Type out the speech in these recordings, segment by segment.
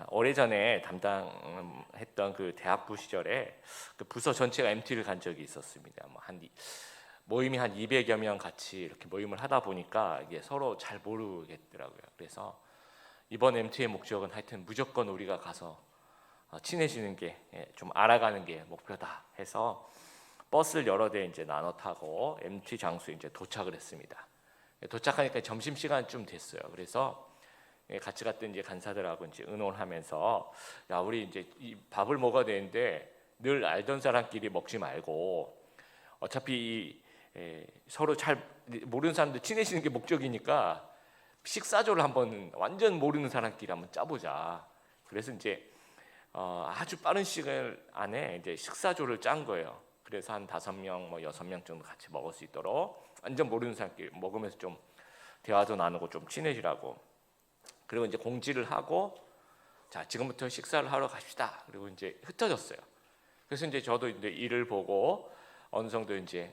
오래전에 담당했던 그 대학부 시절에 그 부서 전체가 MT를 간 적이 있었습니다. 모임이 한 200여 명 같이 이렇게 모임을 하다 보니까 이게 서로 잘 모르겠더라고요. 그래서 이번 MT의 목적은 하여튼 무조건 우리가 가서 친해지는 게, 좀 알아가는 게 목표다 해서 버스를 여러 대 이제 나눠 타고 MT 장소에 이제 도착을 했습니다. 도착하니까 점심 시간쯤 됐어요. 그래서 같이 갔던 이제 간사들하고 이제 의논하면서, 야, 우리 이제 이 밥을 먹어야 되는데 늘 알던 사람끼리 먹지 말고 어차피 서로 잘 모르는 사람들 친해지는 게 목적이니까 식사조를 한번 완전 모르는 사람끼리 한번 짜보자. 그래서 이제 아주 빠른 시간 안에 이제 식사조를 짠 거예요. 그래서 한 5명, 뭐 6명 정도 같이 먹을 수 있도록 완전 모르는 사람끼리 먹으면서 좀 대화도 나누고 좀 친해지라고. 그리고 이제 공지를 하고, 자, 지금부터 식사를 하러 갑시다. 그리고 이제 흩어졌어요. 그래서 이제 저도 이제 일을 보고 어느 정도 이제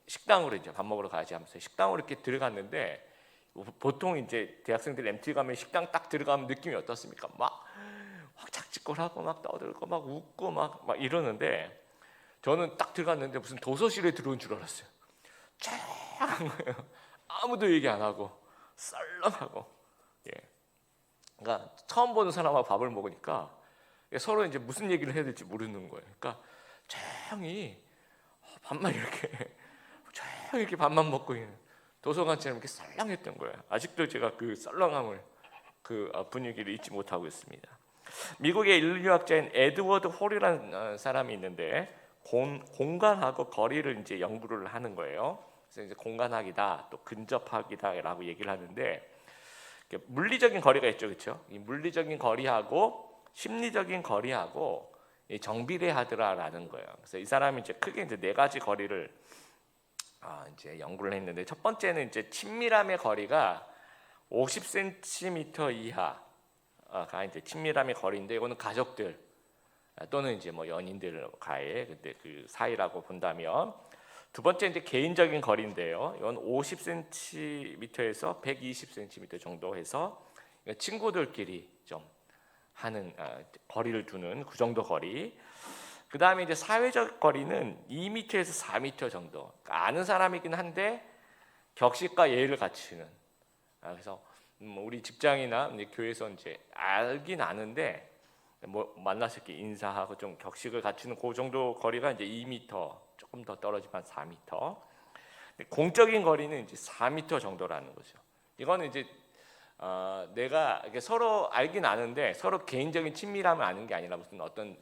식당으로 이제 밥 먹으러 가야지 하면서 식당으로 이렇게 들어갔는데, 보통 이제 대학생들 MT 가면 식당 딱 들어가면 느낌이 어떻습니까? 막 착짓거리하고 막 떠들고 막 웃고 막 이러는데, 저는 딱 들어갔는데 무슨 도서실에 들어온 줄 알았어요. 조용한 거예요. 아무도 얘기 안 하고 썰렁하고. 예. 그러니까 처음 보는 사람하고 밥을 먹으니까 서로 이제 무슨 얘기를 해야 될지 모르는 거예요. 그러니까 조용히 밥만 이렇게 조용히 이렇게 밥만 먹고 있는 도서관처럼 이렇게 썰렁했던 거예요. 아직도 제가 그 썰렁함을, 그 분위기를 잊지 못하고 있습니다. 미국의 인류학자인 에드워드 홀이라는 사람이 있는데, 공간하고 거리를 이제 연구를 하는 거예요. 그래서 이제 공간학이다, 또 근접학이다라고 얘기를 하는데, 물리적인 거리가 있죠, 그렇죠? 이 물리적인 거리하고 심리적인 거리하고 정비례하더라라는 거예요. 그래서 이 사람이 이제 크게 이제 4가지 거리를 이제 연구를 했는데, 첫 번째는 이제 친밀함의 거리가 50cm 이하가 이제 친밀함의 거리인데, 이거는 가족들 또는 이제 뭐 연인들과의 그때 그 사이라고 본다면, 두 번째 이제 개인적인 거리인데요. 이건 50cm에서 120cm 정도 해서 친구들끼리 좀 하는 거리를 두는 그 정도 거리. 그 다음에 이제 사회적 거리는 2m에서 4m 정도. 그러니까 아는 사람이긴 한데 격식과 예의를 갖추는. 그래서 우리 직장이나 교회에서 이제 알긴 아는데 뭐 만나서 이렇게 인사하고 좀 격식을 갖추는 그 정도 거리가 이제 2m, 조금 더 떨어지면 4m. 공적인 거리는 이제 4m 정도라는 거죠. 이거는 이제 내가 서로 알긴 아는데 서로 개인적인 친밀함을 아는 게 아니라 무슨 어떤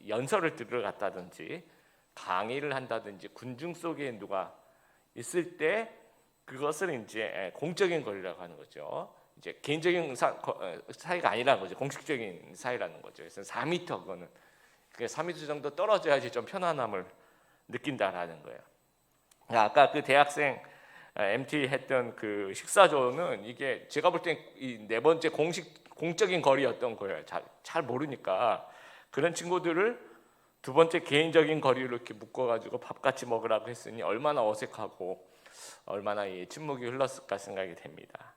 연설을 들어갔다든지 강의를 한다든지 군중 속에 누가 있을 때 그것을 이제 공적인 거리라고 하는 거죠. 이제 개인적인 사이가 아니라는 거죠. 공식적인 사이라는 거죠. 그래서 4m, 그거는 4m 정도 떨어져야지 좀 편안함을 느낀다라는 거예요. 아까 그 대학생 MT 했던 그 식사조는 이게 제가 볼 땐 이 4번째 공적인 거리였던 거예요. 잘 모르니까 그런 친구들을 2번째 개인적인 거리로 이렇게 묶어가지고 밥 같이 먹으라고 했으니 얼마나 어색하고 얼마나 침묵이 흘렀을까 생각이 됩니다.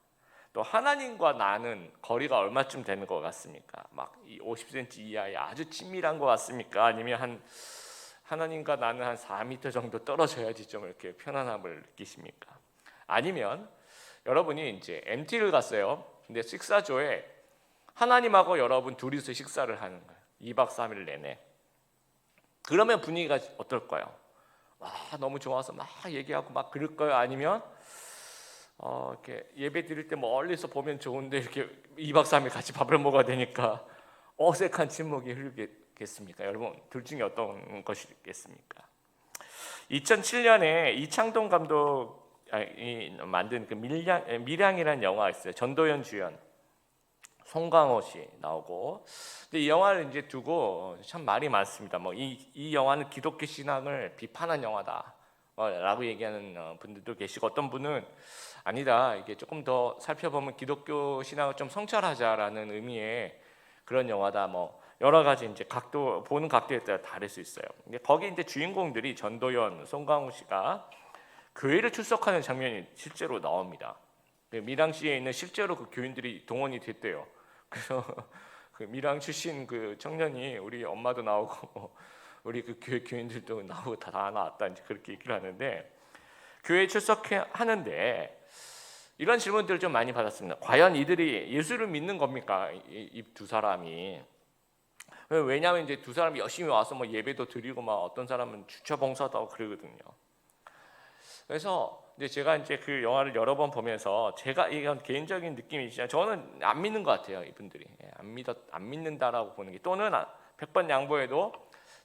또 하나님과 나는 거리가 얼마쯤 되는 것 같습니까? 막 이 50cm 이하의 아주 친밀한 것 같습니까? 아니면 하나님과 나는 한 4m 정도 떨어져야지 좀 이렇게 편안함을 느끼십니까? 아니면 여러분이 이제 MT를 갔어요. 근데 식사조에 하나님하고 여러분 둘이서 식사를 하는 거예요. 2박 3일 내내. 그러면 분위기가 어떨까요? 와, 너무 좋아서 막 얘기하고 막 그럴까요? 아니면 이렇게 예배 드릴 때 멀리서 보면 좋은데 이렇게 2박 3일 같이 밥을 먹어야 되니까 어색한 침묵이 흐르겠습니까? 여러분, 둘 중에 어떤 것이겠습니까? 2007년에 이창동 감독이 만든 그 밀양이라는 영화가 있어요. 전도연 주연, 송강호 씨 나오고. 근데 이 영화를 이제 두고 참 말이 많습니다. 뭐 이 영화는 기독교 신앙을 비판한 영화다 라고 얘기하는 분들도 계시고, 어떤 분은 아니다, 이게 조금 더 살펴보면 기독교 신앙을 좀 성찰하자라는 의미의 그런 영화다, 뭐 여러 가지 이제 보는 각도에 따라 다를 수 있어요. 근데 거기 이제 주인공들이 전도연, 송강호 씨가 교회를 출석하는 장면이 실제로 나옵니다. 밀양시에 있는 실제로 그 교인들이 동원이 됐대요. 그래서 그 밀양 출신 그 청년이 우리 엄마도 나오고 우리 그 교회 교인들도 나오고 다 나왔다 이제 그렇게 얘기를 하는데, 교회에 출석하는데 이런 질문들을 좀 많이 받았습니다. 과연 이들이 예수를 믿는 겁니까? 이 두 사람이. 왜냐하면 이제 두 사람이 열심히 와서 뭐 예배도 드리고 막 어떤 사람은 주차 봉사도 하고 그러거든요. 그래서 이제 제가 이제 그 영화를 여러 번 보면서 제가 이건 개인적인 느낌이지만 저는 안 믿는 것 같아요. 이분들이 안 믿는다라고 보는 게, 또는 100번 양보해도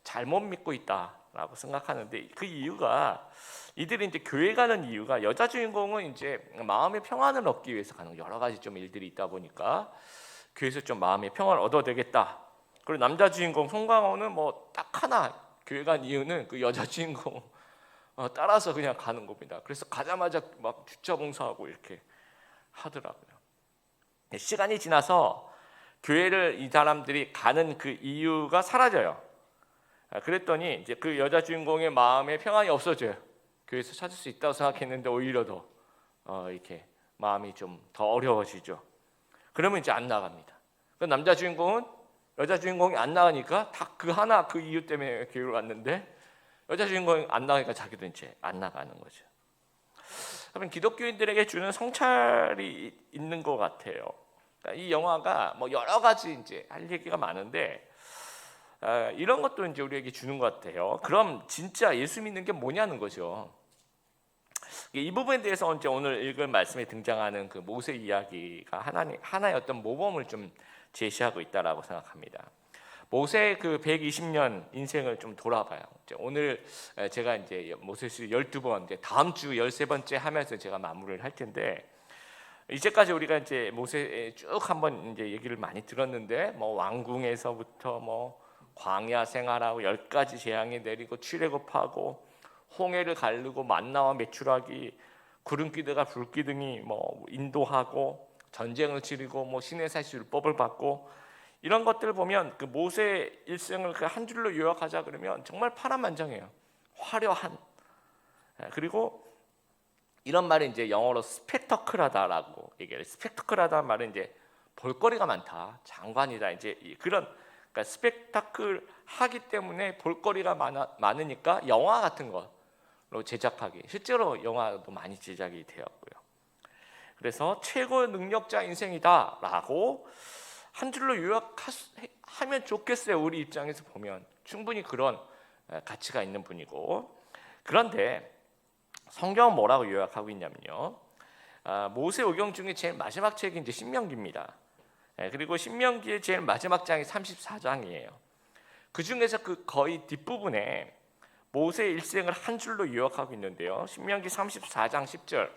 잘못 믿고 있다라고 생각하는데, 그 이유가 이들이 이제 교회 가는 이유가, 여자 주인공은 이제 마음의 평안을 얻기 위해서 가는 여러 가지 좀 일들이 있다 보니까 교회에서 좀 마음의 평안을 얻어야 되겠다. 그리고 남자 주인공 송강호는 뭐 딱 하나, 교회 간 이유는 그 여자 주인공 따라서 그냥 가는 겁니다. 그래서 가자마자 막 주차 봉사하고 이렇게 하더라고요. 시간이 지나서 교회를 이 사람들이 가는 그 이유가 사라져요. 그랬더니 이제 그 여자 주인공의 마음에 평안이 없어져요. 교회에서 찾을 수 있다고 생각했는데 오히려 더 이렇게 마음이 좀 더 어려워지죠. 그러면 이제 안 나갑니다. 그 남자 주인공은 여자 주인공이 안 나가니까 다 그 하나 그 이유 때문에 교회를 왔는데, 여자 주인공이 안 나가니까 자기도 이제 안 나가는 거죠. 그러면 기독교인들에게 주는 성찰이 있는 것 같아요. 그러니까 이 영화가 뭐 여러 가지 이제 할 얘기가 많은데 이런 것도 이제 우리에게 주는 것 같아요. 그럼 진짜 예수 믿는 게 뭐냐는 거죠. 이 부분에 대해서 이제 오늘 읽을 말씀에 등장하는 그 모세 이야기가 하나의 어떤 모범을 좀 제시하고 있다라고 생각합니다. 모세의 그 120년 인생을 좀 돌아봐요. 이제 오늘 제가 이제 모세시 12번, 이제 다음 주 13번째 하면서 제가 마무리를 할 텐데, 이제까지 우리가 이제 모세 쭉 한번 이제 얘기를 많이 들었는데, 뭐 왕궁에서부터 뭐 광야 생활하고 10가지 재앙이 내리고 출애굽하고 홍해를 가르고 만나와 메추라기, 구름기둥과 불기둥이 뭐 인도하고 전쟁을 치르고 뭐 시내사시 율법을 받고, 이런 것들을 보면 그 모세 일생을 그 한 줄로 요약하자 그러면 정말 파란만장해요. 화려한. 그리고 이런 말이 이제 영어로 스펙터클하다라고 얘기해요. 스펙터클하다는 말은 이제 볼거리가 많다, 장관이다, 이제 그런, 그러니까 스펙타클하기 때문에 볼거리가 많으니까 영화 같은 거로 제작하기, 실제로 영화도 많이 제작이 되었고요. 그래서 최고의 능력자 인생이다라고 한 줄로 요약하면 좋겠어요. 우리 입장에서 보면 충분히 그런 가치가 있는 분이고. 그런데 성경은 뭐라고 요약하고 있냐면요, 모세오경 중에 제일 마지막 책이 이제 신명기입니다. 그리고 신명기의 제일 마지막 장이 34장이에요. 그 중에서 그 거의 뒷부분에 모세의 일생을 한 줄로 요약하고 있는데요, 신명기 34장 10절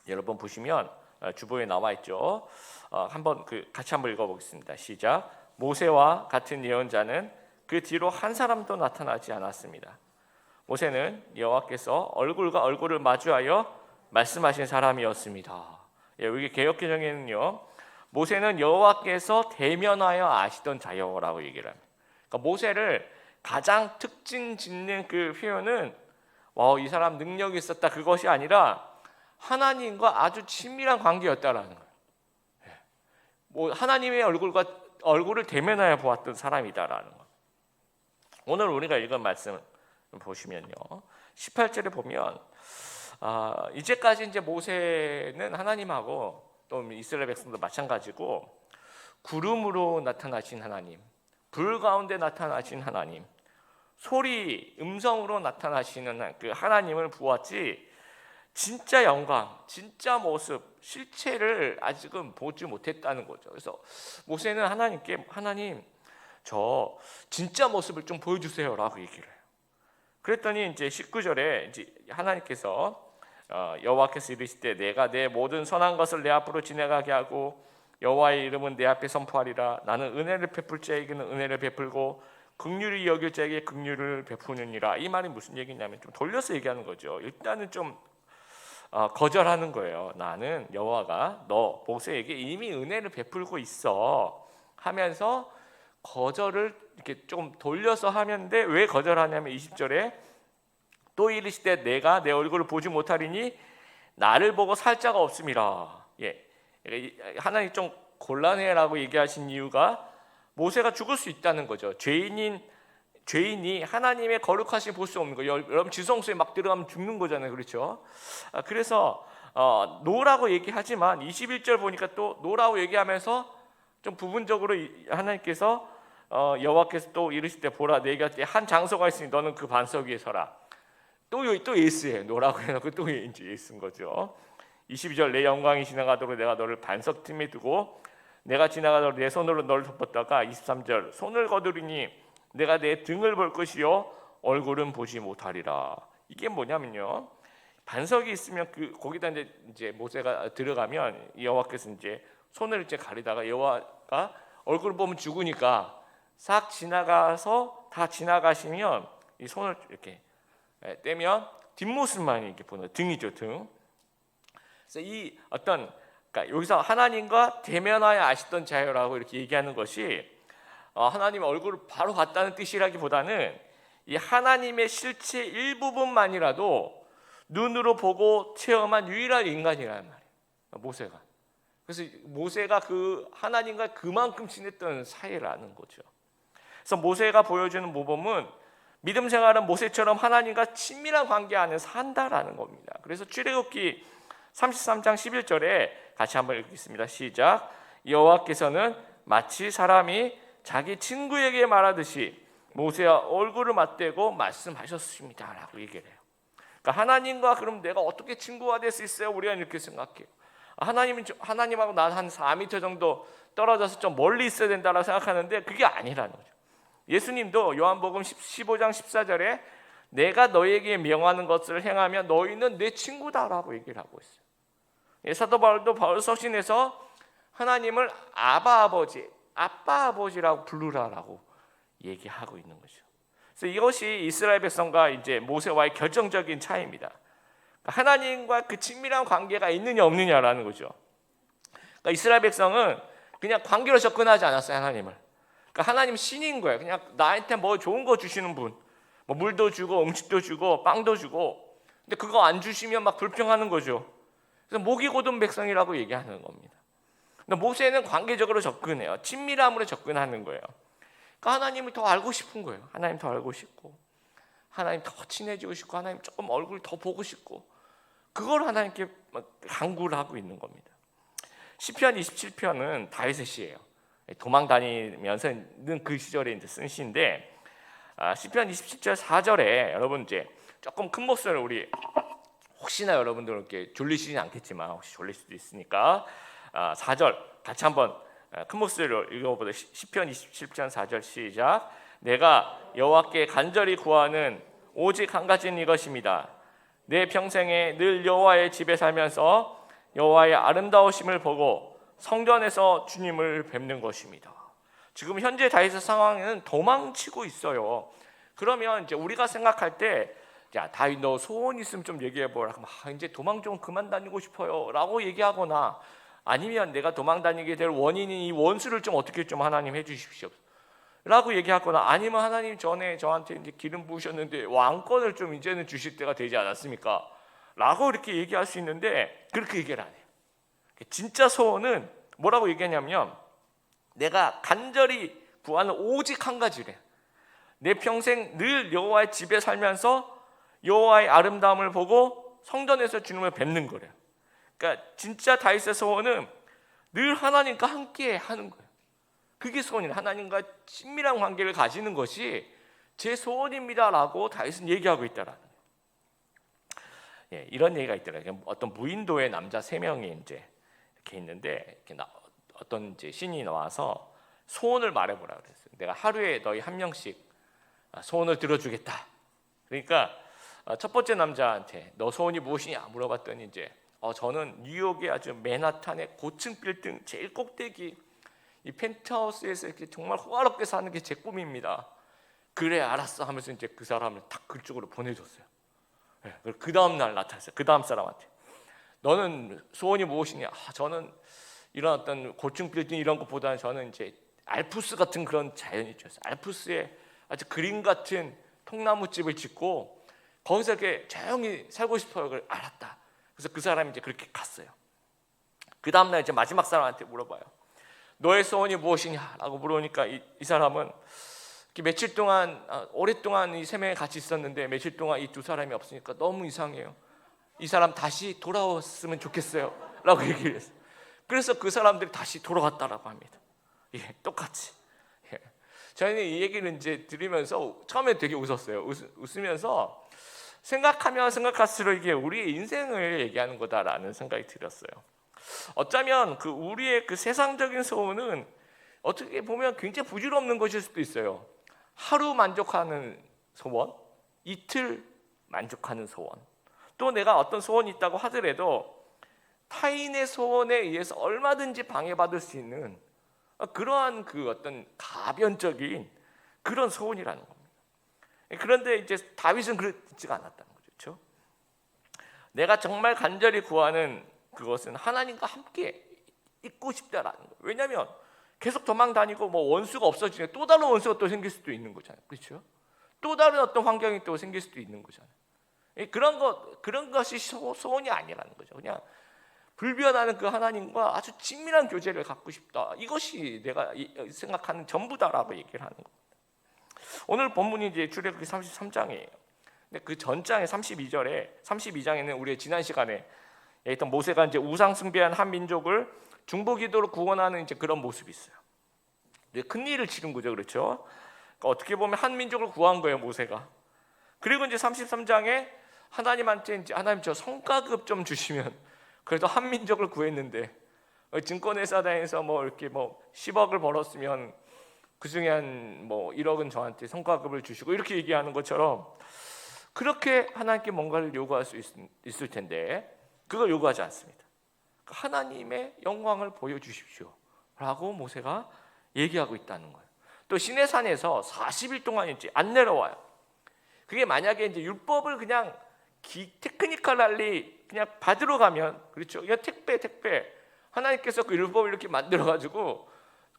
여러분 보시면 주보에 나와 있죠. 한번 같이 한번 읽어보겠습니다. 시작. 모세와 같은 예언자는 그 뒤로 한 사람도 나타나지 않았습니다. 모세는 여호와께서 얼굴과 얼굴을 마주하여 말씀하신 사람이었습니다. 여기 개역개정에는요, 모세는 여호와께서 대면하여 아시던 자여라고 얘기를 합니다. 그러니까 모세를 가장 특징 짓는 그 표현은 이 사람 능력이 있었다, 그것이 아니라 하나님과 아주 친밀한 관계였다라는 거예요. 뭐 하나님의 얼굴을 대면하여 보았던 사람이다라는 거. 오늘 우리가 읽은 말씀 보시면요, 18절에 보면 이제까지 이제 모세는 하나님하고 또 이스라엘 백성도 마찬가지고 구름으로 나타나신 하나님, 불 가운데 나타나신 하나님, 소리, 음성으로 나타나시는 그 하나님을 보았지, 진짜 영광, 진짜 모습, 실체를 아직은 보지 못했다는 거죠. 그래서 모세는 하나님께, 하나님, 저 진짜 모습을 좀 보여주세요라고 얘기를 해요. 그랬더니 이제 19절에 이제 하나님께서 여호와께서 이르시되 내가 내 모든 선한 것을 내 앞으로 지나가게 하고 여호와의 이름은 내 앞에 선포하리라. 나는 은혜를 베풀 자에게는 은혜를 베풀고 긍휼히 여길 자에게 긍휼을 베푸느니라. 이 말이 무슨 얘기냐면 좀 돌려서 얘기하는 거죠. 일단은 좀 거절하는 거예요. 나는 여호와가 너 모세에게 이미 은혜를 베풀고 있어 하면서 거절을 이렇게 좀 돌려서 하는데, 왜 거절하냐면 20절에 또 이르시되 내가 내 얼굴을 보지 못하리니 나를 보고 살 자가 없음이라. 하나님 좀 곤란해라고 얘기하신 이유가 모세가 죽을 수 있다는 거죠. 죄인이 하나님의 거룩하신 볼 수 없는 거예요. 여러분 지성소에 막 들어가면 죽는 거잖아요. 그렇죠? 그래서 노라고 얘기하지만 21절 보니까 또 노라고 얘기하면서 좀 부분적으로 하나님께서 여호와께서 또 이르실 때 보라 내 곁에 한 장소가 있으니 너는 그 반석 위에 서라. 또 예스예요. 노라고 해놓고 또 이제 예스인 거죠. 22절 내 영광이 지나가도록 내가 너를 반석 틈에 두고 내가 지나가도록 내 손으로 너를 덮었다가 23절 손을 거두리니 내가 내 등을 볼 것이요 얼굴은 보지 못하리라. 이게 뭐냐면요. 반석이 있으면 거기다 이제 모세가 들어가면 여호와께서 이제 손을 이제 가리다가 여호와가 얼굴을 보면 죽으니까 싹 지나가서 다 지나가시면 이 손을 이렇게 떼면 뒷모습만 이렇게 보는 등이죠, 등. 그래서 이 그러니까 여기서 하나님과 대면하여 아시던 자여라고 이렇게 얘기하는 것이 하나님의 얼굴을 바로 봤다는 뜻이라기보다는 이 하나님의 실체 일부분만이라도 눈으로 보고 체험한 유일한 인간이라는 말이에요, 모세가. 그래서 모세가 그 하나님과 그만큼 친했던 사이라는 거죠. 그래서 모세가 보여주는 모범은 믿음 생활은 모세처럼 하나님과 친밀한 관계 안에서 한다라는 겁니다. 그래서 출애굽기 33장 11절에 같이 한번 읽겠습니다. 시작. 여호와께서는 마치 사람이 자기 친구에게 말하듯이 모세와 얼굴을 맞대고 말씀하셨습니다 라고 얘기를 해요. 그러니까 하나님과 그럼 내가 어떻게 친구가 될 수 있어요? 우리가 이렇게 생각해요. 하나님하고 난 한 4m 정도 떨어져서 좀 멀리 있어야 된다고 생각하는데 그게 아니라는 거죠. 예수님도 요한복음 15장 14절에 내가 너에게 명하는 것을 행하면 너희는 내 친구다라고 얘기를 하고 있어요. 사도 바울도 바울 서신에서 하나님을 아빠 아버지라고 부르라라고 얘기하고 있는 거죠. 그래서 이것이 이스라엘 백성과 이제 모세와의 결정적인 차이입니다. 하나님과 그 친밀한 관계가 있느냐 없느냐라는 거죠. 그러니까 이스라엘 백성은 그냥 관계로 접근하지 않았어요, 하나님을. 그러니까 하나님 신인 거예요. 그냥 나한테 뭐 좋은 거 주시는 분, 뭐 물도 주고 음식도 주고 빵도 주고. 근데 그거 안 주시면 막 불평하는 거죠. 그래서 목이 곧은 백성이라고 얘기하는 겁니다. 근데 모세는 관계적으로 접근해요. 친밀함으로 접근하는 거예요. 그러니까 하나님을 더 알고 싶은 거예요. 하나님 더 알고 싶고, 하나님 더 친해지고 싶고, 하나님 조금 얼굴 더 보고 싶고, 그걸 하나님께 간구를 하고 있는 겁니다. 시편 27편은 다윗의 시예요. 도망 다니면서는 그 시절에 이제 쓴 시인데, 시편 27절 4절에 여러분 이제 조금 큰 목소리를 우리 혹시나 여러분들 이렇게 졸리시진 않겠지만 혹시 졸릴 수도 있으니까 4절 같이 한번 큰 목소리로 읽어보자. 시편 27편 4절 시작. 내가 여호와께 간절히 구하는 오직 한 가지는 이것입니다. 내 평생에 늘 여호와의 집에 살면서 여호와의 아름다우심을 보고 성전에서 주님을 뵙는 것입니다. 지금 현재 다윗의 상황에는 도망치고 있어요. 그러면 이제 우리가 생각할 때, 야 다윗 너 소원 있으면 좀 얘기해 보라. 이제 도망 좀 그만 다니고 싶어요라고 얘기하거나, 아니면 내가 도망 다니게 될 원인인 이 원수를 좀 어떻게 좀 하나님 해주십시오 라고 얘기하거나, 아니면 하나님 전에 저한테 이제 기름 부으셨는데 왕권을 좀 이제는 주실 때가 되지 않았습니까? 라고 이렇게 얘기할 수 있는데 그렇게 얘기를 안 해요. 진짜 소원은 뭐라고 얘기하냐면, 내가 간절히 구하는 오직 한 가지래. 내 평생 늘 여호와의 집에 살면서 여호와의 아름다움을 보고 성전에서 주님을 뵙는 거래요. 그러니까 진짜 다윗의 소원은 늘 하나님과 함께 하는 거예요. 그게 소원이에요. 하나님과 친밀한 관계를 가지는 것이 제 소원입니다라고 다윗은 얘기하고 있다라는 거예요. 예, 이런 얘기가 있더라고요. 어떤 무인도의 남자 3명이 이제 이렇게 있는데, 이렇게 어떤 이제 신이 나와서 소원을 말해보라 그랬어요. 내가 하루에 너희 한 명씩 소원을 들어주겠다. 그러니까 첫 번째 남자한테 너 소원이 무엇이냐 물어봤더니 이제 저는 뉴욕의 아주 맨하탄의 고층 빌딩 제일 꼭대기 이 펜트하우스에서 이렇게 정말 호화롭게 사는 게 제 꿈입니다. 그래 알았어 하면서 이제 그 사람을 딱 그쪽으로 보내줬어요. 그 다음 날 나타났어요. 그 다음 사람한테 너는 소원이 무엇이냐? 저는 이런 어떤 고층 빌딩 이런 것보다는 저는 이제 알프스 같은 그런 자연이 좋았어요. 알프스에 아주 그림 같은 통나무집을 짓고 거기서 이렇게 조용히 살고 싶어요. 그래, 알았다. 그래서 그 사람이 이제 그렇게 갔어요. 그 다음날 이제 마지막 사람한테 물어봐요. 너의 소원이 무엇이냐라고 물으니까 이 사람은 며칠 동안 오랫동안 이 세 명이 같이 있었는데 며칠 동안 이 두 사람이 없으니까 너무 이상해요. 이 사람 다시 돌아왔으면 좋겠어요 라고 얘기를 했어요. 그래서 그 사람들이 다시 돌아왔다라고 합니다. 예, 똑같이. 예. 저희는 이 얘기를 이제 들으면서 처음에 되게 웃었어요. 웃으면서 생각하면 생각할수록 이게 우리의 인생을 얘기하는 거다라는 생각이 들었어요. 어쩌면 그 우리의 그 세상적인 소원은 어떻게 보면 굉장히 부질없는 것일 수도 있어요. 하루 만족하는 소원, 이틀 만족하는 소원, 또 내가 어떤 소원이 있다고 하더라도 타인의 소원에 의해서 얼마든지 방해받을 수 있는 그러한 그 어떤 가변적인 그런 소원이라는 겁니다. 그런데 이제 다윗은 그렇지가 않았다는 거죠. 그렇죠? 내가 정말 간절히 구하는 그것은 하나님과 함께 있고 싶다라는 거예요. 왜냐하면 계속 도망 다니고 뭐 원수가 없어지면 또 다른 원수가 또 생길 수도 있는 거잖아요. 그렇죠? 또 다른 어떤 환경이 또 생길 수도 있는 거잖아요. 그런 것이 소원이 아니라는 거죠. 그냥 불변하는 그 하나님과 아주 친밀한 교제를 갖고 싶다. 이것이 내가 생각하는 전부다라고 얘기를 하는 겁니다. 오늘 본문이 이제 출애굽기 33장이에요. 근데 그 전장에 32장에는 우리의 지난 시간에 있던 모세가 이제 우상 숭배한 한 민족을 중보기도로 구원하는 이제 그런 모습이 있어요. 큰 일을 치른 거죠, 그렇죠? 그러니까 어떻게 보면 한 민족을 구한 거예요, 모세가. 그리고 이제 33장에 하나님한테 이제 하나님 저 성과급 좀 주시면 그래도 한 민족을 구했는데 증권회사에서 뭐 이렇게 뭐 10억을 벌었으면 그 중에 한 뭐 1억은 저한테 성과급을 주시고 이렇게 얘기하는 것처럼 그렇게 하나님께 뭔가를 요구할 수 있을 텐데 그걸 요구하지 않습니다. 하나님의 영광을 보여주십시오 라고 모세가 얘기하고 있다는 거예요. 또 시내산에서 40일 동안 이제 안 내려와요. 그게 만약에 이제 율법을 그냥 테크니컬리 그냥 받으러 가면 그렇죠. 그냥 택배 하나님께서 그 율법을 이렇게 만들어 가지고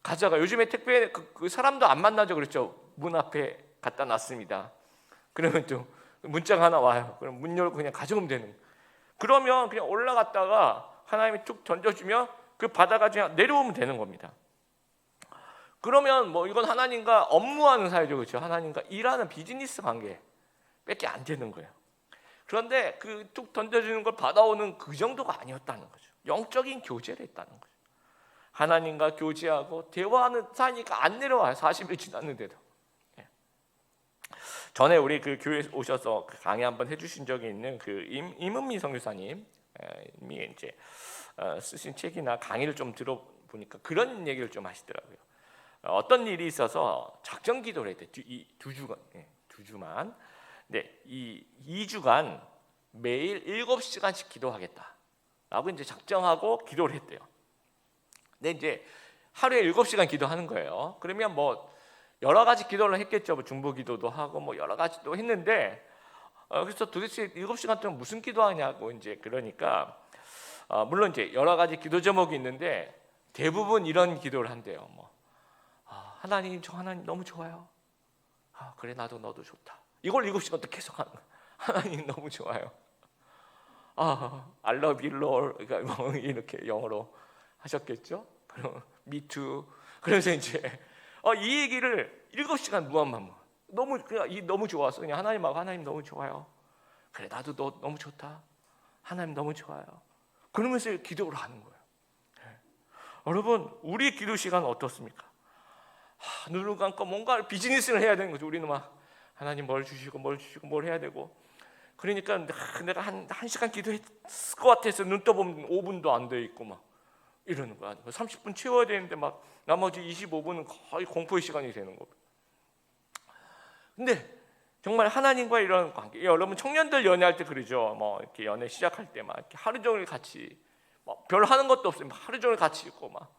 가져가. 요즘에 택배 그 사람도 안 만나죠, 그렇죠. 문 앞에 갖다 놨습니다. 그러면 또 문자가 하나 와요. 그럼 문 열고 그냥 가져오면 되는. 그러면 그냥 올라갔다가 하나님이 툭 던져주면 그 받아가지고 내려오면 되는 겁니다. 그러면 뭐 이건 하나님과 업무하는 사이죠, 그렇죠. 하나님과 일하는 비즈니스 관계밖에 안 되는 거예요. 그런데 그 툭 던져주는 걸 받아오는 그 정도가 아니었다는 거죠. 영적인 교제를 했다는 거죠. 하나님과 교제하고 대화하는 사이니까 안 내려와요. 40일 지났는데도. 전에 우리 그 교회 오셔서 강의 한번 해주신 적이 있는 그 임은미 선교사님이 이제 쓰신 책이나 강의를 좀 들어보니까 그런 얘기를 좀 하시더라고요. 어떤 일이 있어서 작정 기도를 했대. 두 주만. 네, 이 2주간 매일 7시간씩 기도하겠다라고 이제 작정하고 기도를 했대요. 근데 이제 하루에 7시간 기도하는 거예요. 그러면 뭐 여러 가지 기도를 했겠죠. 뭐 중보 기도도 하고 뭐 여러 가지도 했는데 그래서 도대체 7시간 동안 무슨 기도하냐고 이제 그러니까 물론 이제 여러 가지 기도 제목이 있는데 대부분 이런 기도를 한대요. 뭐 하나님 저 하나님 너무 좋아요. 그래 나도 너도 좋다. 이걸 7시간 또 계속 하는 거예요. 하나님 너무 좋아요. I love you, Lord. 그러니까 뭐 이렇게 영어로 하셨겠죠? 그럼 me too. 그래서 이제 이 얘기를 7시간 무한반복. 너무 좋아서 그냥 하나님하고 하나님 너무 좋아요. 그래 나도 너 너무 좋다. 하나님 너무 좋아요. 그러면서 기도를 하는 거예요. 여러분 우리 기도 시간은 어떻습니까? 눈을 감고 뭔가 비즈니스를 해야 되는 거죠. 우리는 막 하나님 뭘 주시고 뭘 해야 되고 그러니까 내가 한 시간 기도했을 것 같아서 눈 떠보면 5분도 안 돼 있고 막 이러는 거야. 30분 채워야 되는데 막 나머지 25분은 거의 공포의 시간이 되는 거예요. 근데 정말 하나님과 이런 관계, 여러분 청년들 연애할 때 그러죠. 뭐 이렇게 연애 시작할 때 막 이렇게 하루 종일 같이 별 하는 것도 없어요. 하루 종일 같이 있고 막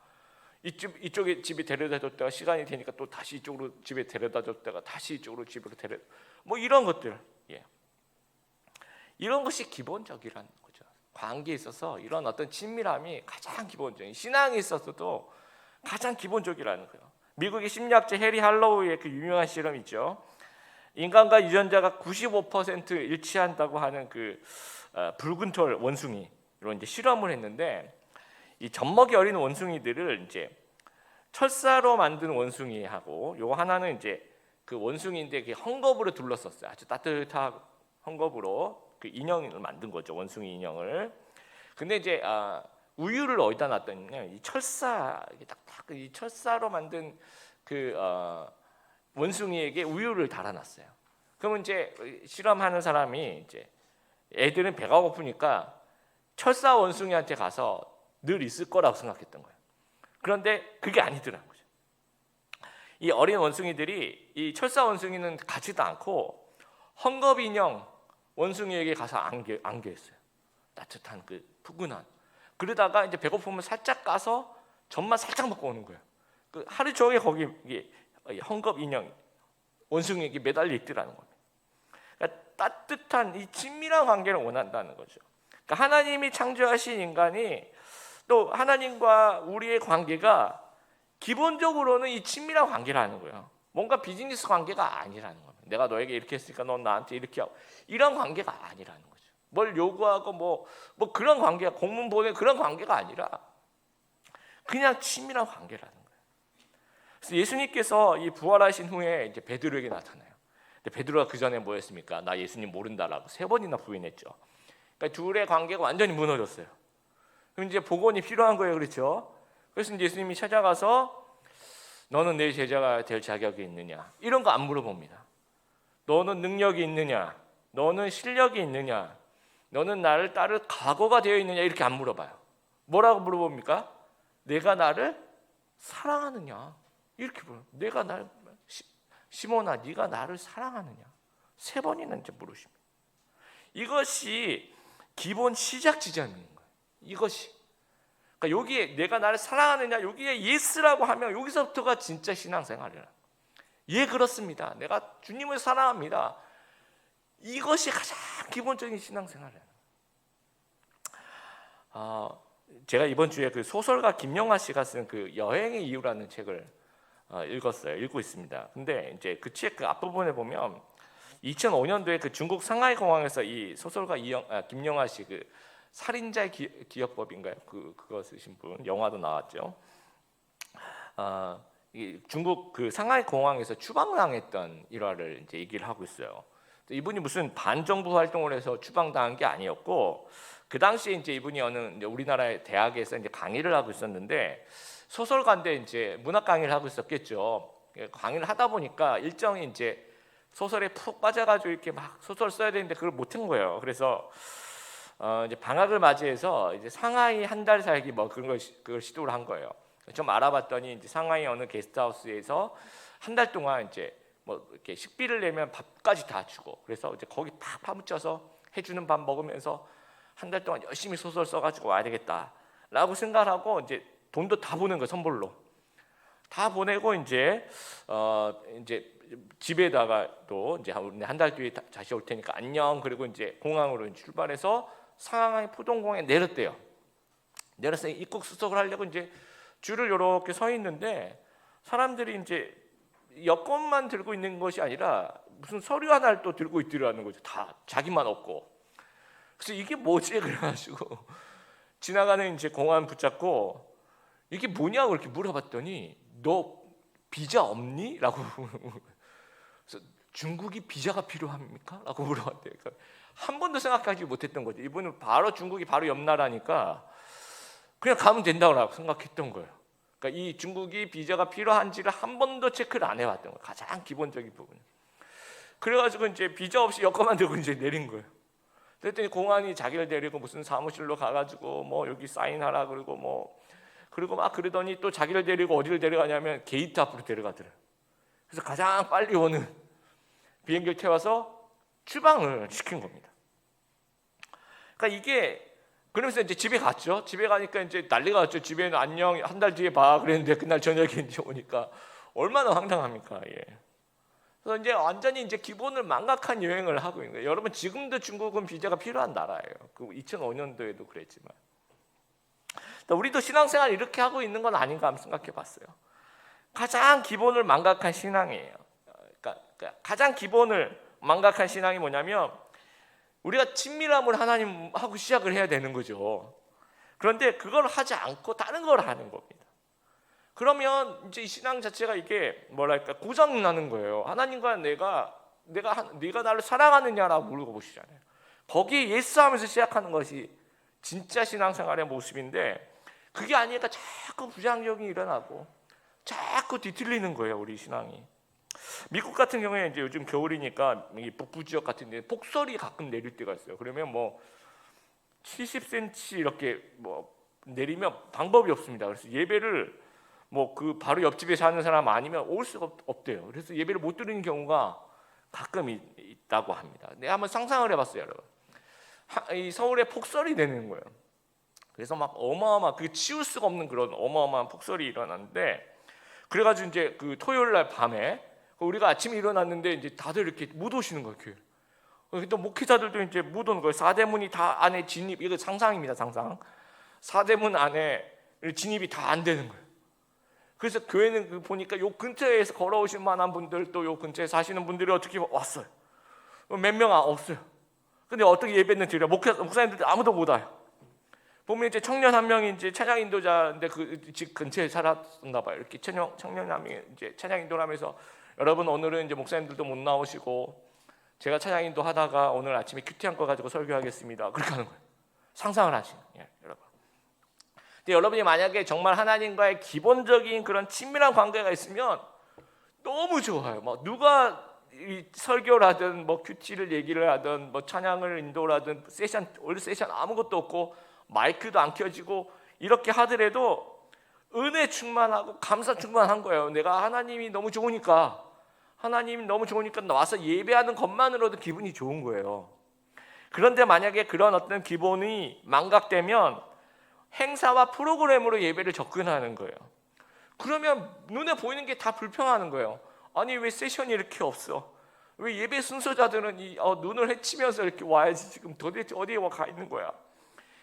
이쪽에 집에 데려다 줬다가 시간이 되니까 또 다시 이쪽으로 집에 데려다 줬다가 다시 이쪽으로 집으로 뭐 이런 것들, 이런 것이 기본적이라는 거죠. 관계에 있어서 이런 어떤 친밀함이 가장 기본적인, 신앙에 있어서도 가장 기본적이라는 거예요. 미국의 심리학자 해리 할로우의 그 유명한 실험 있죠. 인간과 유전자가 95% 일치한다고 하는 그 붉은 털 원숭이로 이제 실험을 했는데 이 젖먹이 어린 원숭이들을 이제 철사로 만든 원숭이하고 요 하나는 이제 그 원숭이인데 그 헝겊으로 둘러섰어요. 아주 따뜻한 헝겊으로 그 인형을 만든 거죠. 원숭이 인형을. 근데 이제 우유를 어디다 놨더니요, 이 철사, 딱딱 이 철사로 만든 그 원숭이에게 우유를 달아놨어요. 그러면 이제 실험하는 사람이 이제 애들은 배가 고프니까 철사 원숭이한테 가서 늘 있을 거라고 생각했던 거예요. 그런데 그게 아니더라고요. 이 어린 원숭이들이 이 철사 원숭이는 가지도 않고 헝겊 인형 원숭이에게 가서 안겨있어요. 따뜻한 그 푸근한. 그러다가 이제 배고프면 살짝 가서 젖만 살짝 먹고 오는 거예요. 그 하루 종일 거기 헝겊 인형 원숭이에게 매달려 있더라는 겁니다. 그러니까 따뜻한 이 친밀한 관계를 원한다는 거죠. 그러니까 하나님이 창조하신 인간이 또 하나님과 우리의 관계가 기본적으로는 이 친밀한 관계라는 거예요. 뭔가 비즈니스 관계가 아니라는 겁니다. 내가 너에게 이렇게 했으니까 넌 나한테 이렇게 하고, 이런 관계가 아니라는 거죠. 뭘 요구하고 뭐 그런 관계가, 공문 보내 그런 관계가 아니라 그냥 친밀한 관계라는 거예요. 그래서 예수님께서 이 부활하신 후에 이제 베드로에게 나타나요. 근데 베드로가 그 전에 뭐 했습니까? 나 예수님 모른다라고 3번이나 부인했죠. 그러니까 둘의 관계가 완전히 무너졌어요. 그럼 이제 복원이 필요한 거예요, 그렇죠? 그래서 이제 예수님이 찾아가서 너는 내 제자가 될 자격이 있느냐, 이런 거 안 물어봅니다. 너는 능력이 있느냐, 너는 실력이 있느냐, 너는 나를 따를 각오가 되어 있느냐, 이렇게 안 물어봐요. 뭐라고 물어봅니까? 내가 나를 사랑하느냐, 이렇게 물어요. 내가 날 시몬아, 네가 나를 사랑하느냐, 3번이나 이제 물으십니다. 이것이 기본 시작 지점인 거예요. 이것이. 그러니까 여기에 내가 나를 사랑하느냐, 여기에 예스라고 하면 여기서부터가 진짜 신앙생활이라. 예, 그렇습니다. 내가 주님을 사랑합니다. 이것이 가장 기본적인 신앙생활이에요. 제가 이번 주에 그 소설가 김영하 씨가 쓴 그 여행의 이유라는 책을 읽고 있습니다. 근데 이제 그 책 그 앞부분에 보면 2005년도에 그 중국 상하이 공항에서 이 소설가 김영하 씨 그 살인자의 기억법인가요? 그거 쓰신 분, 영화도 나왔죠. 이 중국 그 상하이 공항에서 추방당했던 일화를 이제 얘기를 하고 있어요. 이분이 무슨 반정부 활동을 해서 추방당한 게 아니었고, 그 당시에 이제 이분이 어느 이제 우리나라의 대학에서 이제 강의를 하고 있었는데, 소설가인데 이제 문학 강의를 하고 있었겠죠. 강의를 하다 보니까 일정이 이제 소설에 푹 빠져가지고 이렇게 막 소설 써야 되는데 그걸 못한 거예요. 그래서 이제 방학을 맞이해서 이제 상하이 한 달 살기 뭐 그걸 시도를 한 거예요. 좀 알아봤더니 이제 상하이 어느 게스트하우스에서 한 달 동안 이제 뭐 이렇게 식비를 내면 밥까지 다 주고, 그래서 이제 거기 팍 파묻혀서 해주는 밥 먹으면서 한 달 동안 열심히 소설 써가지고 와야 되겠다라고 생각하고 이제 돈도 다 보낸 거예요. 선불로 다 보내고 이제 집에다가 또 이제 한 달 뒤에 다시 올 테니까 안녕, 그리고 이제 공항으로 출발해서 상하이 포동공항에 내렸대요. 내려서 입국 수속을 하려고 이제 줄을 이렇게 서 있는데, 사람들이 이제 여권만 들고 있는 것이 아니라 무슨 서류 하나를 또 들고 있더라는 거죠. 다 자기만 없고. 그래서 이게 뭐지? 그래가지고 지나가는 이제 공안 붙잡고 이게 뭐냐고 이렇게 물어봤더니 너 비자 없니? 라고. 그래서 중국이 비자가 필요합니까? 라고 물어봤대요. 그러니까 한 번도 생각하지 못했던 거죠. 이분은 바로 중국이 바로 옆 나라니까 그냥 가면 된다고 생각했던 거예요. 그러니까 이 중국이 비자가 필요한지를 한 번도 체크를 안 해봤던 거예요. 가장 기본적인 부분. 그래가지고 이제 비자 없이 여권만 들고 이제 내린 거예요. 그랬더니 공안이 자기를 데리고 무슨 사무실로 가가지고 뭐 여기 사인하라 그리고 막 그러더니 또 자기를 데리고 어디를 데려가냐면 게이트 앞으로 데려가더래요. 그래서 가장 빨리 오는 비행기를 태워서 추방을 시킨 겁니다. 그러니까 이게, 그러면서 이제 집에 갔죠. 집에 가니까 이제 난리가 났죠. 집에는 안녕, 한 달 뒤에 봐 그랬는데 그날 저녁에 이제 오니까 얼마나 황당합니까? 예. 그래서 이제 완전히 이제 기본을 망각한 여행을 하고 있는 거예요. 여러분, 지금도 중국은 비자가 필요한 나라예요. 그 2005년도에도 그랬지만. 우리도 신앙생활 이렇게 하고 있는 건 아닌가 한번 생각해봤어요. 가장 기본을 망각한 신앙이에요. 그러니까 가장 기본을 망각한 신앙이 뭐냐면, 우리가 친밀함을 하나님하고 시작을 해야 되는 거죠. 그런데 그걸 하지 않고 다른 걸 하는 겁니다. 그러면 이제 신앙 자체가 이게 뭐랄까 고장 나는 거예요. 하나님과 네가 나를 사랑하느냐라고 물어보시잖아요. 거기에 예스하면서 시작하는 것이 진짜 신앙생활의 모습인데 그게 아니니까 자꾸 부정적이 일어나고 자꾸 뒤틀리는 거예요, 우리 신앙이. 미국 같은 경우에 이제 요즘 겨울이니까 북부 지역 같은 데 폭설이 가끔 내릴 때가 있어요. 그러면 뭐 70cm 이렇게 뭐 내리면 방법이 없습니다. 그래서 예배를 뭐 그 바로 옆집에 사는 사람 아니면 올 수가 없대요. 그래서 예배를 못 드리는 경우가 가끔 있다고 합니다. 내가 한번 상상을 해봤어요, 여러분. 이 서울에 폭설이 내리는 거예요. 그래서 막 그 치울 수가 없는 그런 어마어마한 폭설이 일어났는데, 그래가지고 이제 그 토요일 날 밤에 우리가 아침에 일어났는데 이제 다들 이렇게 못 오시는 거예요, 교회. 또 목회자들도 이제 못 오는 거예요. 사대문이 다 안에 진입, 이거 상상입니다, 상상. 사대문 안에 진입이 다 안 되는 거예요. 그래서 교회는 보니까 요 근처에서 걸어오실 만한 분들, 또 요 근처에 사시는 분들이 어떻게 왔어요. 몇 명 없어요. 근데 어떻게 예배는 드려? 목사님들 아무도 못 와요. 보면 이제 청년 한 명이 이제 찬양 인도자인데 그 집 근처에 살았나 봐요. 이렇게 청년 한 명이 이제 찬양 인도를 하면서, 여러분 오늘은 이제 목사님들도 못 나오시고 제가 찬양 인도 하다가 오늘 아침에 큐티한 거 가지고 설교하겠습니다. 그렇게 하는 거예요. 상상을 하시는, 여러분. 근데 여러분이 만약에 정말 하나님과의 기본적인 그런 친밀한 관계가 있으면 너무 좋아요. 뭐 누가 설교를 하든 뭐 큐티를 얘기를 하든 뭐 찬양을 인도를 하든 원래 세션 아무것도 없고 마이크도 안 켜지고 이렇게 하더라도 은혜 충만하고 감사 충만한 거예요. 내가 하나님이 너무 좋으니까 와서 예배하는 것만으로도 기분이 좋은 거예요. 그런데 만약에 그런 어떤 기본이 망각되면 행사와 프로그램으로 예배를 접근하는 거예요. 그러면 눈에 보이는 게 다 불평하는 거예요. 아니 왜 세션이 이렇게 없어? 왜 예배 순서자들은 눈을 헤치면서 이렇게 와야지 지금 도대체 어디에 가 있는 거야?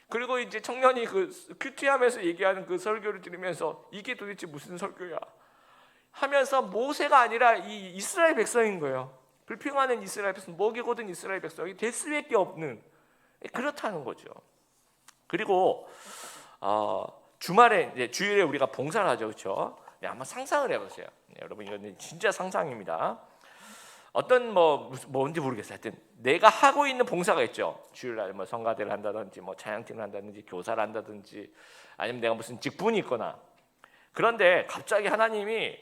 그리고 이제 청년이 그 큐티하면서 얘기하는 그 설교를 들으면서 이게 도대체 무슨 설교야? 하면서 모세가 아니라 이 이스라엘 백성인 거예요. 불평하는 이스라엘 백성, 먹이고든 이스라엘 백성이 될 수밖에 없는, 그렇다는 거죠. 그리고 주말에 이제 주일에 우리가 봉사를 하죠, 그렇죠? 한번 상상을 해보세요. 여러분 이건 진짜 상상입니다. 어떤 뭔지 모르겠어요. 하여튼 내가 하고 있는 봉사가 있죠. 주일날 뭐 성가대를 한다든지 뭐 찬양팀을 한다든지 교사를 한다든지 아니면 내가 무슨 직분이 있거나. 그런데 갑자기 하나님이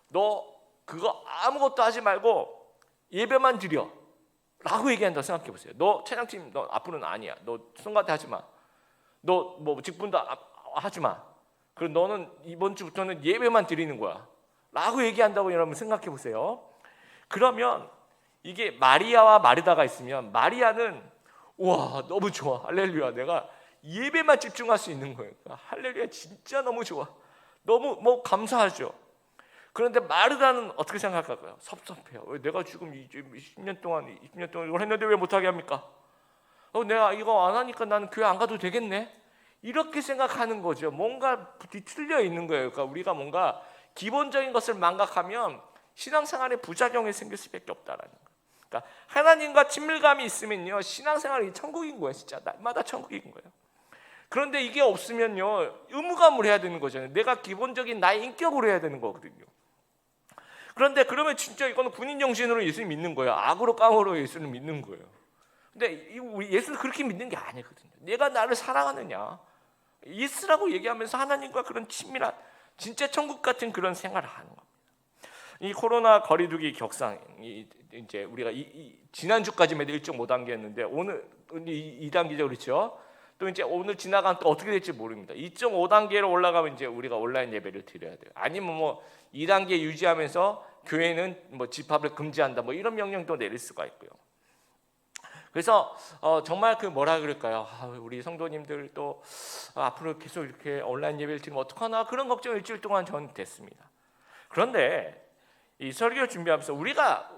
너 그거 아무것도 하지 말고 예배만 드려 라고 얘기한다고 생각해 보세요. 너 찬양팀 너 앞으로는 아니야. 너 성가대 하지 마. 너 뭐 직분도 하지 마. 그리고 너는 이번 주부터는 예배만 드리는 거야 라고 얘기한다고 여러분 생각해 보세요. 그러면 이게 마리아와 마르다가 있으면 마리아는 우와 너무 좋아, 할렐루야, 내가 예배만 집중할 수 있는 거예요. 할렐루야, 진짜 너무 좋아, 너무 감사하죠. 그런데 마르다는 어떻게 생각할까요? 섭섭해요. 왜 내가 지금 20년 동안 이걸 했는데 왜 못하게 합니까? 내가 이거 안 하니까 나는 교회 안 가도 되겠네, 이렇게 생각하는 거죠. 뭔가 뒤틀려 있는 거예요. 그러니까 우리가 뭔가 기본적인 것을 망각하면 신앙생활에 부작용이 생길 수밖에 없다라는 거예요. 그러니까 하나님과 친밀감이 있으면요, 신앙생활이 천국인 거예요. 진짜 날마다 천국인 거예요. 그런데 이게 없으면요, 의무감을 해야 되는 거잖아요. 내가 기본적인 나의 인격으로 해야 되는 거거든요. 그런데 그러면 진짜 이거는 군인 정신으로 예수를 믿는 거예요. 악으로 깡으로 예수를 믿는 거예요. 근데 우리 예수를 그렇게 믿는 게 아니거든요. 내가 나를 사랑하느냐, 예수라고 얘기하면서 하나님과 그런 친밀한 진짜 천국 같은 그런 생활을 하는 겁니다. 이 코로나 거리두기 격상이 이제 우리가 지난주까지만 해도 1.5단계였는데 오늘 2단계죠, 그렇죠? 또 이제 오늘 지나가면 또 어떻게 될지 모릅니다. 2.5단계로 올라가면 이제 우리가 온라인 예배를 드려야 돼요. 아니면 뭐 2단계 유지하면서 교회는 뭐 집합을 금지한다, 뭐 이런 명령도 내릴 수가 있고요. 그래서 정말 그 뭐라 그럴까요? 우리 성도님들 또 앞으로 계속 이렇게 온라인 예배를 드리면 어떡하나, 그런 걱정 일주일 동안 전 됐습니다. 그런데 이 설교를 준비하면서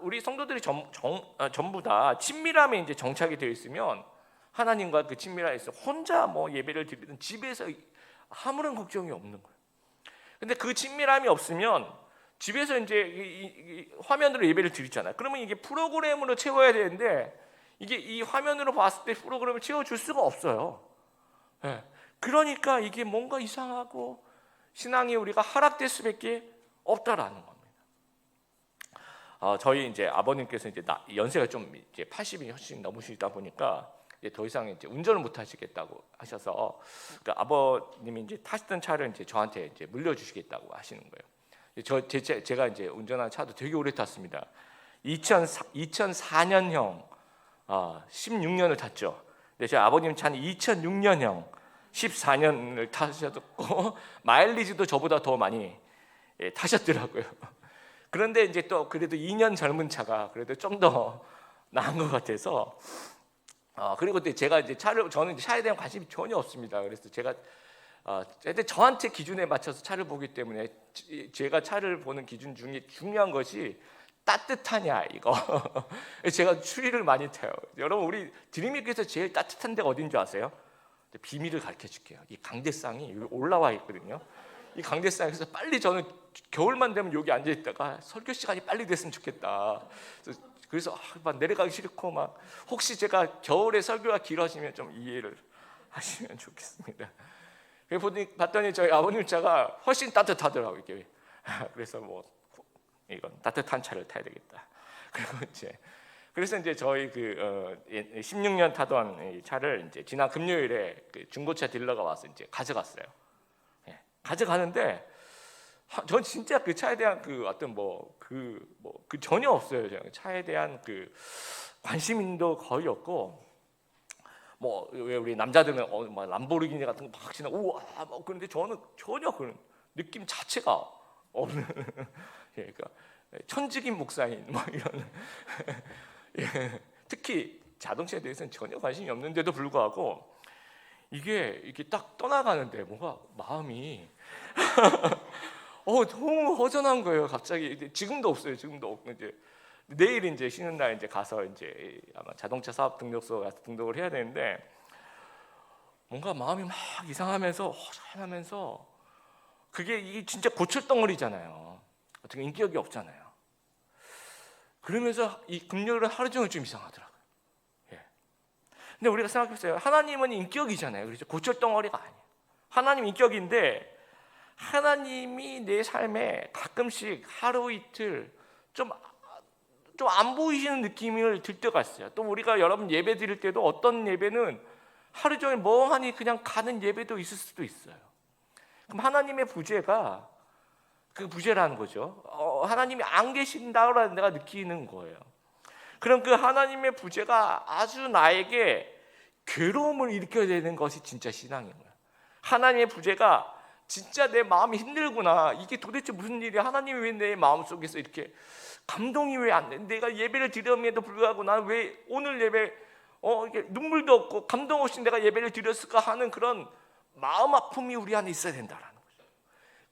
우리 성도들이 전부 다 친밀함에 이제 정착이 되어 있으면 하나님과 그 친밀함에 있어 혼자 뭐 예배를 드리든 집에서 아무런 걱정이 없는 거예요. 근데 그 친밀함이 없으면 집에서 이제 이 화면으로 예배를 드리잖아요. 그러면 이게 프로그램으로 채워야 되는데 이게 이 화면으로 봤을 때 프로그램을 채워줄 수가 없어요. 그러니까 이게 뭔가 이상하고 신앙이 우리가 하락될 수밖에 없다라는 겁니다. 저희 이제 아버님께서 이제 연세가 좀 이제 80이 훨씬 넘으시다 보니까 이제 더 이상 이제 운전을 못 하시겠다고 하셔서, 그러니까 아버님이 이제 타시던 차를 이제 저한테 이제 물려주시겠다고 하시는 거예요. 제가 이제 운전한 차도 되게 오래 탔습니다. 2004년형 16년을 탔죠. 근데 제 아버님 차는 2006년형 14년을 타셨고 마일리지도 저보다 더 많이 타셨더라고요. 그런데 이제 또 그래도 2년 젊은 차가 그래도 좀 더 나은 것 같아서, 그리고 또 제가 이제 저는 이제 차에 대한 관심이 전혀 없습니다. 그래서 제가 저한테 기준에 맞춰서 차를 보기 때문에 제가 차를 보는 기준 중에 중요한 것이 따뜻하냐 이거. 제가 추리를 많이 타요. 여러분, 우리 드림이교에서 제일 따뜻한 데가 어딘 줄 아세요? 비밀을 가르쳐 줄게요. 이 강대상이 올라와 있거든요. 이 강대상에서 빨리, 저는 겨울만 되면 여기 앉아 있다가 설교 시간이 빨리 됐으면 좋겠다. 그래서 막 내려가기 싫고, 막 혹시 제가 겨울에 설교가 길어지면 좀 이해를 하시면 좋겠습니다. 봤더니 저희 아버님 차가 훨씬 따뜻하더라고요. 이게. 그래서 뭐 이건 따뜻한 차를 타야 되겠다. 그래서 이제 저희 16년 타던 이 차를 이제 지난 금요일에 그 중고차 딜러가 와서 이제 가져갔어요. 가져가는데 전 진짜 그 차에 대한 그 어떤 그 전혀 없어요. 차에 대한 그 관심도 거의 없고, 뭐 왜 우리 남자들은 막 람보르기니 같은 거 막 지나 우와 뭐, 그런데 저는 전혀 그런 느낌 자체가 없는 그러니까 천직인 목사인 뭐 이런 특히 자동차에 대해서는 전혀 관심이 없는데도 불구하고 이게 딱 떠나가는데 뭔가 마음이 너무 허전한 거예요. 갑자기. 지금도 없어요. 지금도 없고, 이제 내일 이제 쉬는 날 이제 가서 이제 아마 자동차 사업 등록소 가서 등록을 해야 되는데, 뭔가 마음이 막 이상하면서 허전하면서, 이게 진짜 고철덩어리잖아요. 어떻게 인격이 없잖아요. 그러면서 이 금요일은 하루 종일 좀 이상하더라고요. 근데 우리가 생각해보세요. 하나님은 인격이잖아요. 그렇죠? 고철덩어리가 아니에요. 하나님 인격인데, 하나님이 내 삶에 가끔씩 하루 이틀 좀 안 보이시는 느낌을 들 때가 있어요. 또 우리가 여러분 예배 드릴 때도 어떤 예배는 하루 종일 멍하니 그냥 가는 예배도 있을 수도 있어요. 그럼 하나님의 부재가 그 부재라는 거죠. 하나님이 안 계신다고 내가 느끼는 거예요. 그럼 그 하나님의 부재가 아주 나에게 괴로움을 일으켜야 되는 것이 진짜 신앙인 거예요. 하나님의 부재가 진짜 내 마음이 힘들구나. 이게 도대체 무슨 일이야? 하나님이 왜 내 마음속에서 이렇게 감동이 왜 안 돼? 내가 예배를 드렸음에도 불구하고 나는 왜 오늘 예배 이게 눈물도 없고 감동 없이 내가 예배를 드렸을까 하는 그런 마음 아픔이 우리 안에 있어야 된다라는 거죠.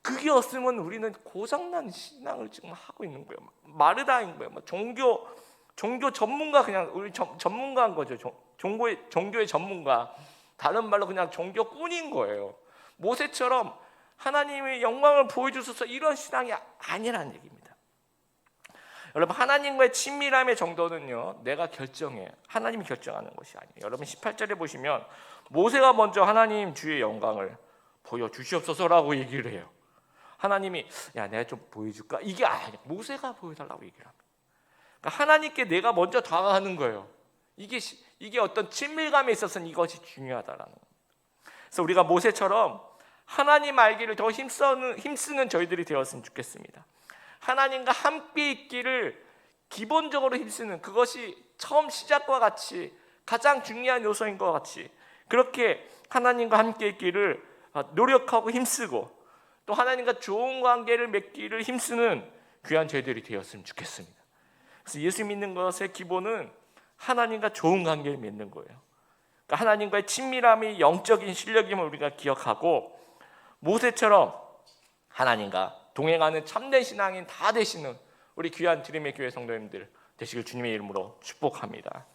그게 없으면 우리는 고장난 신앙을 지금 하고 있는 거예요. 마르다인 거예요. 종교 전문가, 그냥 우리 전문가인 거죠. 종교의 전문가. 다른 말로 그냥 종교꾼인 거예요. 모세처럼 하나님의 영광을 보여주셔서 이런 신앙이 아니라는 얘기입니다. 여러분, 하나님과의 친밀함의 정도는요, 내가 결정해. 하나님이 결정하는 것이 아니에요. 여러분 18절에 보시면 모세가 먼저 하나님 주의 영광을 보여주시옵소서라고 얘기를 해요. 하나님이 내가 좀 보여줄까? 이게 아니에요. 모세가 보여달라고 얘기를 합니다. 그러니까 하나님께 내가 먼저 다가가는 거예요. 이게 어떤 친밀감에 있어서는 이것이 중요하다라는 겁니다. 그래서 우리가 모세처럼 하나님 알기를 더 힘쓰는 저희들이 되었으면 좋겠습니다. 하나님과 함께 있기를 기본적으로 힘쓰는, 그것이 처음 시작과 같이 가장 중요한 요소인 것 같이, 그렇게 하나님과 함께 있기를 노력하고 힘쓰고 또 하나님과 좋은 관계를 맺기를 힘쓰는 귀한 저희들이 되었으면 좋겠습니다. 그래서 예수 믿는 것의 기본은 하나님과 좋은 관계를 맺는 거예요. 그러니까 하나님과의 친밀함이 영적인 실력임을 우리가 기억하고, 모세처럼 하나님과 동행하는 참된 신앙인 다 되시는 우리 귀한 드림의 교회 성도님들 되시길 주님의 이름으로 축복합니다.